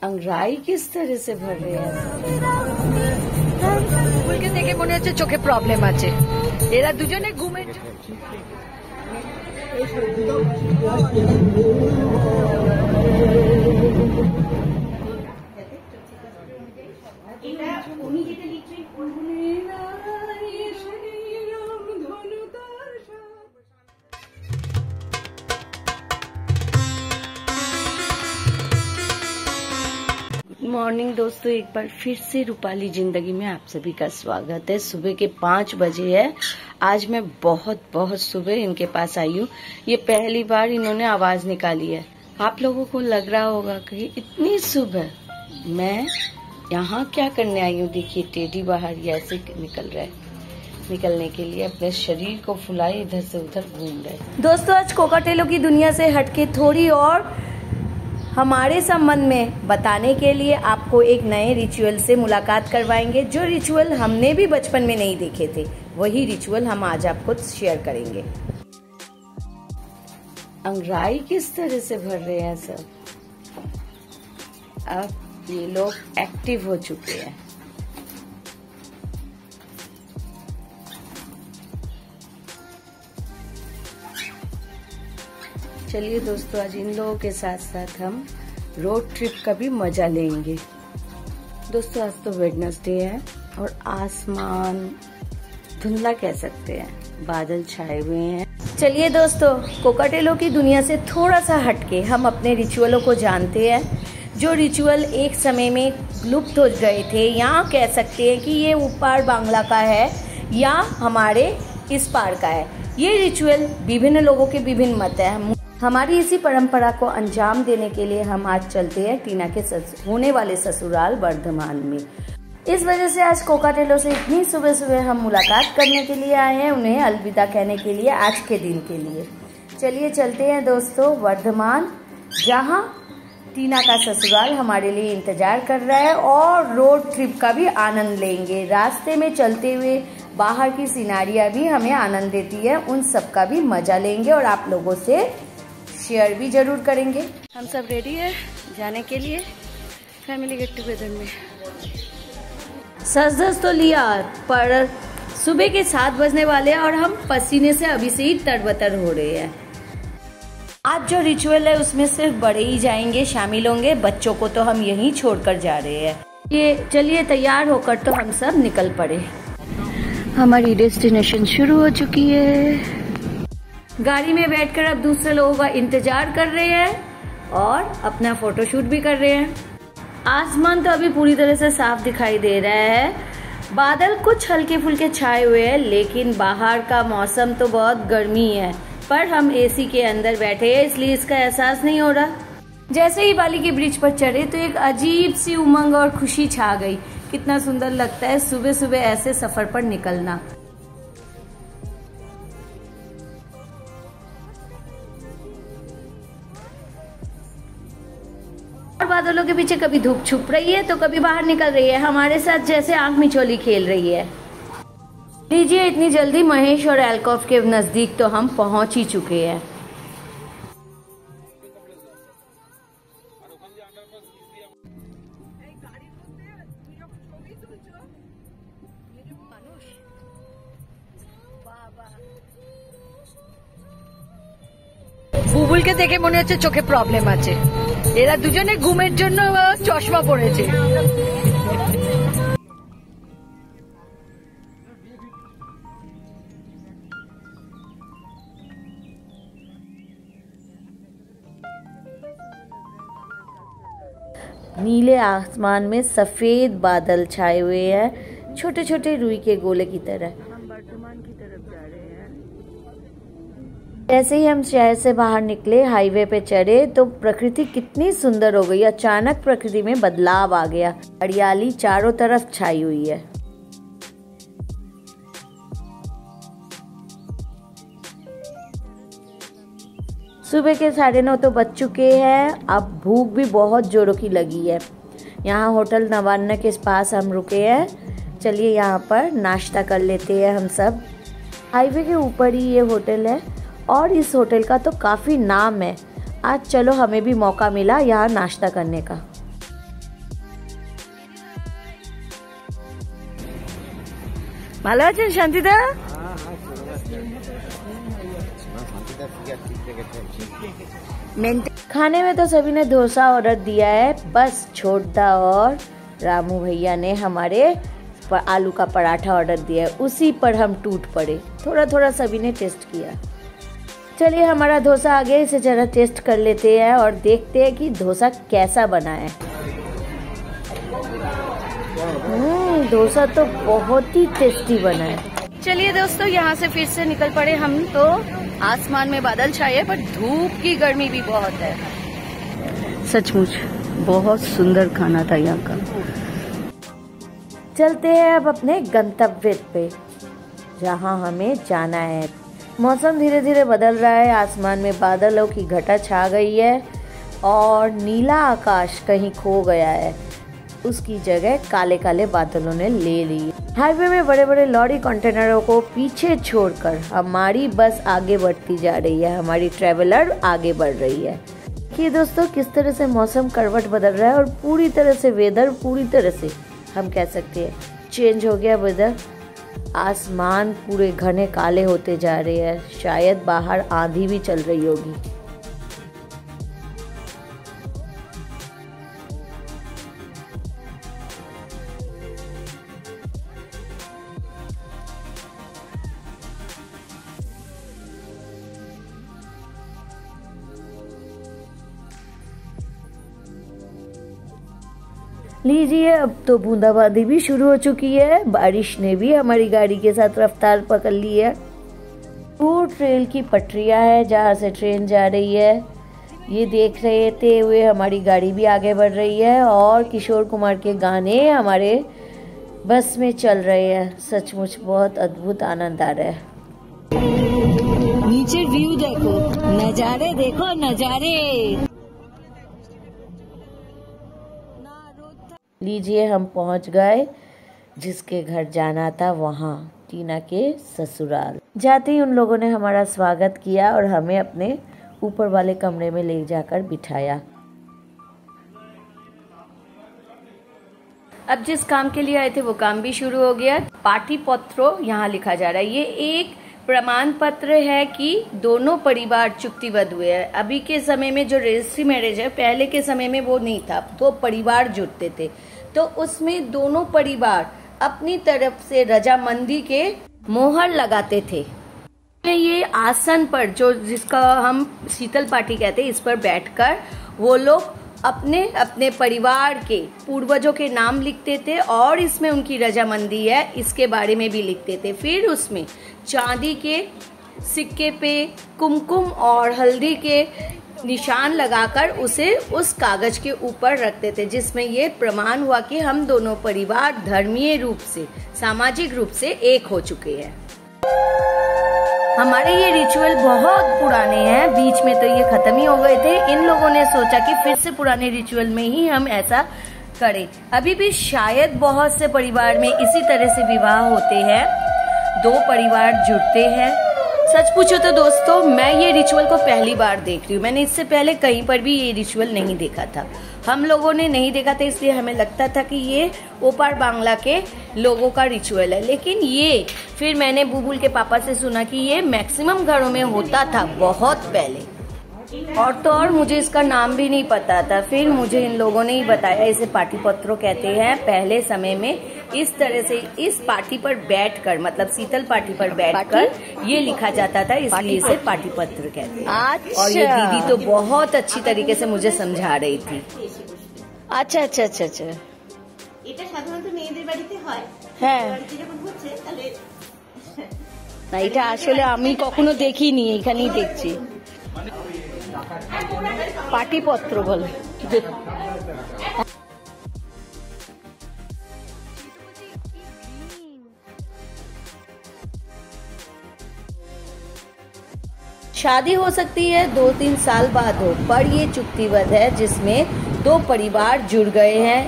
अंगड़ाई किस तरह से भर रहे हैं ফুলকে দেখে মনে হচ্ছে চোখে প্রবলেম আছে। এরা দুজনে ঘুমের मॉर्निंग दोस्तों, एक बार फिर से रूपाली जिंदगी में आप सभी का स्वागत है। सुबह के 5 बजे है। आज मैं बहुत सुबह इनके पास आई हूँ। ये पहली बार इन्होंने आवाज निकाली है। आप लोगों को लग रहा होगा कि इतनी सुबह मैं यहाँ क्या करने आई हूँ। देखिए टेडी बाहर ये ऐसे निकल रहा है, निकलने के लिए अपने शरीर को फुलाए इधर से उधर घूम रहे हैं। दोस्तों, आज कोकाटेलों की दुनिया से हटके थोड़ी और हमारे संबंध में बताने के लिए आपको एक नए रिचुअल से मुलाकात करवाएंगे। जो रिचुअल हमने भी बचपन में नहीं देखे थे, वही रिचुअल हम आज आपको शेयर करेंगे। अंगड़ाई किस तरह से भर रहे हैं सब। अब ये लोग एक्टिव हो चुके हैं। चलिए दोस्तों, आज इन लोगों के साथ साथ हम रोड ट्रिप का भी मजा लेंगे। दोस्तों, आज तो वेडनेसडे है और आसमान धुंधला कह सकते हैं, बादल छाए हुए हैं। चलिए दोस्तों, कोकाटेलों की दुनिया से थोड़ा सा हटके हम अपने रिचुअलों को जानते हैं। जो रिचुअल एक समय में लुप्त हो गए थे, या कह सकते हैं कि ये ऊपर बांग्ला का है या हमारे इस पार का है। ये रिचुअल विभिन्न लोगों के विभिन्न मत है। हमारी इसी परंपरा को अंजाम देने के लिए हम आज चलते हैं टीना के होने वाले ससुराल वर्धमान में। इस वजह से आज कोकाटेलों से इतनी सुबह सुबह हम मुलाकात करने के लिए आए हैं, उन्हें अलविदा कहने के लिए आज के दिन के लिए। चलिए चलते हैं दोस्तों वर्धमान, जहां टीना का ससुराल हमारे लिए इंतजार कर रहा है, और रोड ट्रिप का भी आनंद लेंगे। रास्ते में चलते हुए बाहर की सिनारियां भी हमें आनंद देती है, उन सब का भी मजा लेंगे और आप लोगों से शेयर भी जरूर करेंगे। हम सब रेडी है जाने के लिए फैमिली गेट टुगेदर में। सज धज तो लिया, पर सुबह के 7 बजने वाले हैं और हम पसीने से अभी से ही तरबतर हो रहे हैं। आज जो रिचुअल है उसमें सिर्फ बड़े ही जाएंगे, शामिल होंगे। बच्चों को तो हम यहीं छोड़कर जा रहे हैं। ये चलिए तैयार होकर तो हम सब निकल पड़े। हमारी डेस्टिनेशन शुरू हो चुकी है। गाड़ी में बैठकर अब दूसरे लोगों का इंतजार कर रहे हैं और अपना फोटोशूट भी कर रहे हैं। आसमान तो अभी पूरी तरह से साफ दिखाई दे रहा है। बादल कुछ हल्के फुल्के छाए हुए हैं, लेकिन बाहर का मौसम तो बहुत गर्मी है। पर हम एसी के अंदर बैठे हैं, इसलिए इसका एहसास नहीं हो रहा। जैसे ही बाली के ब्रिज पर चढ़े तो एक अजीब सी उमंग और खुशी छा गई। कितना सुंदर लगता है सुबह सुबह ऐसे सफर पर निकलना। और बादलों के पीछे कभी धूप छुप रही है तो कभी बाहर निकल रही है, हमारे साथ जैसे आंख मिचोली खेल रही है। लीजिए, इतनी जल्दी महेश और एल्कॉफ के नजदीक तो हम पहुंच ही चुके हैं। বুবুলকে দেখে মনে হচ্ছে চোখে প্রবলেম আছে। এরা দুজনে ঘুমের জন্য চশমা পড়েছে। नीले आसमान में सफेद बादल छाए हुए हैं, छोटे छोटे रुई के गोले की तरह। हम वर्धमान की तरफ जा रहे हैं। जैसे ही हम शहर से बाहर निकले, हाईवे पे चढ़े तो प्रकृति कितनी सुंदर हो गई। अचानक प्रकृति में बदलाव आ गया। हरियाली चारों तरफ छाई हुई है। सुबह के 9:30 तो बज चुके हैं। अब भूख भी बहुत जोरों की लगी है। यहाँ होटल नवान्ना के पास हम रुके हैं। चलिए यहाँ पर नाश्ता कर लेते हैं हम सब। हाईवे के ऊपर ही ये होटल है और इस होटल का तो काफ़ी नाम है। आज चलो हमें भी मौका मिला यहाँ नाश्ता करने का। ভালো আছেন শান্তিদা? खाने में तो सभी ने डोसा ऑर्डर दिया है, बस छोटा और रामू भैया ने हमारे आलू का पराठा ऑर्डर दिया है। उसी पर हम टूट पड़े। थोड़ा थोड़ा सभी ने टेस्ट किया। चलिए हमारा डोसा आ गया, इसे जरा टेस्ट कर लेते हैं और देखते हैं कि डोसा कैसा बना है। डोसा तो बहुत ही टेस्टी बना है। चलिए दोस्तों, यहाँ से फिर से निकल पड़े हम। तो आसमान में बादल छाए पर धूप की गर्मी भी बहुत है। सचमुच बहुत सुंदर खाना था यहाँ का। चलते हैं अब अपने गंतव्य पे, जहाँ हमें जाना है। मौसम धीरे धीरे बदल रहा है, आसमान में बादलों की घटा छा गई है और नीला आकाश कहीं खो गया है, उसकी जगह काले काले बादलों ने ले ली। हाईवे में बड़े बड़े लॉरी कंटेनरों को पीछे छोड़कर हमारी बस आगे बढ़ती जा रही है, हमारी ट्रेवलर आगे बढ़ रही है। देखिए दोस्तों, किस तरह से मौसम करवट बदल रहा है और पूरी तरह से वेदर पूरी तरह से हम कह सकते हैं चेंज हो गया वेदर। आसमान पूरे घने काले होते जा रहे हैं, शायद बाहर आंधी भी चल रही होगी। लीजिए, अब तो बूंदाबांदी भी शुरू हो चुकी है। बारिश ने भी हमारी गाड़ी के साथ रफ्तार पकड़ ली है। दूर ट्रेन की पटरियां है जहाँ से ट्रेन जा रही है, ये देख रहे हुए हमारी गाड़ी भी आगे बढ़ रही है और किशोर कुमार के गाने हमारे बस में चल रहे हैं। सचमुच बहुत अद्भुत आनंद आ रहा है। नीचे व्यू देखो, नजारे देखो, नजारे। लीजिए, हम पहुंच गए जिसके घर जाना था, वहाँ टीना के ससुराल। जाते ही उन लोगों ने हमारा स्वागत किया और हमें अपने ऊपर वाले कमरे में ले जाकर बिठाया। अब जिस काम के लिए आए थे वो काम भी शुरू हो गया। पार्टी पत्रों यहाँ लिखा जा रहा है। ये एक प्रमाण पत्र है कि दोनों परिवार चुक्तिबद्ध हुए हैं। अभी के समय में जो रजिस्ट्री मैरिज है, पहले के समय में वो नहीं था, तो परिवार जुड़ते थे, तो उसमें दोनों परिवार अपनी तरफ से रजामंदी के मोहर लगाते थे। ये आसन पर, जो जिसका हम शीतल पार्टी कहते हैं, इस पर बैठकर वो लोग अपने अपने परिवार के पूर्वजों के नाम लिखते थे और इसमें उनकी रजामंदी है इसके बारे में भी लिखते थे। फिर उसमें चांदी के सिक्के पे कुमकुम और हल्दी के निशान लगाकर उसे उस कागज के ऊपर रखते थे, जिसमें ये प्रमाण हुआ कि हम दोनों परिवार धर्मीय रूप से, सामाजिक रूप से एक हो चुके हैं। हमारे ये रिचुअल बहुत पुराने हैं, बीच में तो ये खत्म ही हो गए थे। इन लोगों ने सोचा कि फिर से पुराने रिचुअल में ही हम ऐसा करें। अभी भी शायद बहुत से परिवार में इसी तरह से विवाह होते हैं, दो परिवार जुड़ते हैं। सच पूछो तो दोस्तों, मैं ये रिचुअल को पहली बार देख रही हूँ। मैंने इससे पहले कहीं पर भी ये रिचुअल नहीं देखा था। हम लोगों ने नहीं देखा था, इसलिए हमें लगता था कि ये ओपार बांग्ला के लोगों का रिचुअल है। लेकिन ये फिर मैंने बुलबुल के पापा से सुना कि ये मैक्सिमम घरों में होता था बहुत पहले, और तो और मुझे इसका नाम भी नहीं पता था। फिर मुझे इन लोगों ने ही बताया, इसे पार्टी पत्रों कहते हैं। पहले समय में इस तरह से इस पार्टी पर बैठकर, मतलब शीतल पार्टी पर बैठकर ये लिखा जाता था, इसलिए इसे पार्टी पत्र कहते हैं। और ये दीदी तो बहुत अच्छी तरीके से मुझे समझा रही थी। अच्छा अच्छा अच्छा अच्छा, এটা সাধারণত মেয়েদের বাড়িতে হয়। হ্যাঁ, যখন হচ্ছে তাহলে না, এটা আসলে আমি কখনো দেখিনি, এখানেই দেখছি। পার্টি পত্র বলে। शादी हो सकती है 2-3 साल बाद हो, पर ये चुक्तिबद्ध है जिसमें दो परिवार जुड़ गए हैं।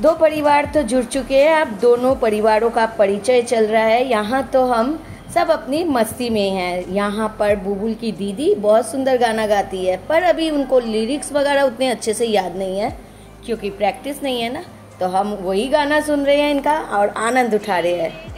दो परिवार तो जुड़ चुके हैं, अब दोनों परिवारों का परिचय चल रहा है। यहाँ तो हम सब अपनी मस्ती में हैं। यहाँ पर बुलबुल की दीदी बहुत सुंदर गाना गाती है, पर अभी उनको लिरिक्स वगैरह उतने अच्छे से याद नहीं है क्योंकि प्रैक्टिस नहीं है ना, तो हम वही गाना सुन रहे हैं इनका और आनंद उठा रहे हैं।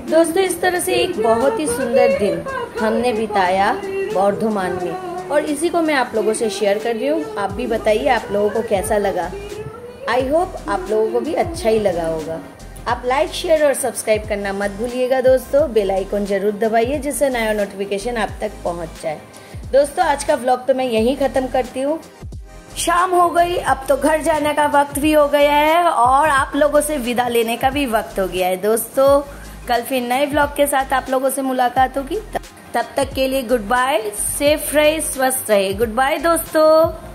दोस्तों, इस तरह से एक बहुत ही सुंदर दिन हमने बिताया बर्धमान में और इसी को मैं आप लोगों से शेयर कर रही हूँ। आप भी बताइए आप लोगों को कैसा लगा। आई होप आप लोगों को भी अच्छा ही लगा होगा। आप लाइक, शेयर और सब्सक्राइब करना मत भूलिएगा दोस्तों। बेल आइकन जरूर दबाइए जिससे नया नोटिफिकेशन आप तक पहुँच जाए। दोस्तों, आज का व्लॉग तो मैं यहीं ख़त्म करती हूँ। शाम हो गई, अब तो घर जाने का वक्त भी हो गया है और आप लोगों से विदा लेने का भी वक्त हो गया है। दोस्तों, कल फिर नए व्लॉग के साथ आप लोगों से मुलाकात होगी। तब तक के लिए गुड बाय। सेफ रहे, स्वस्थ रहे। गुड बाय दोस्तों।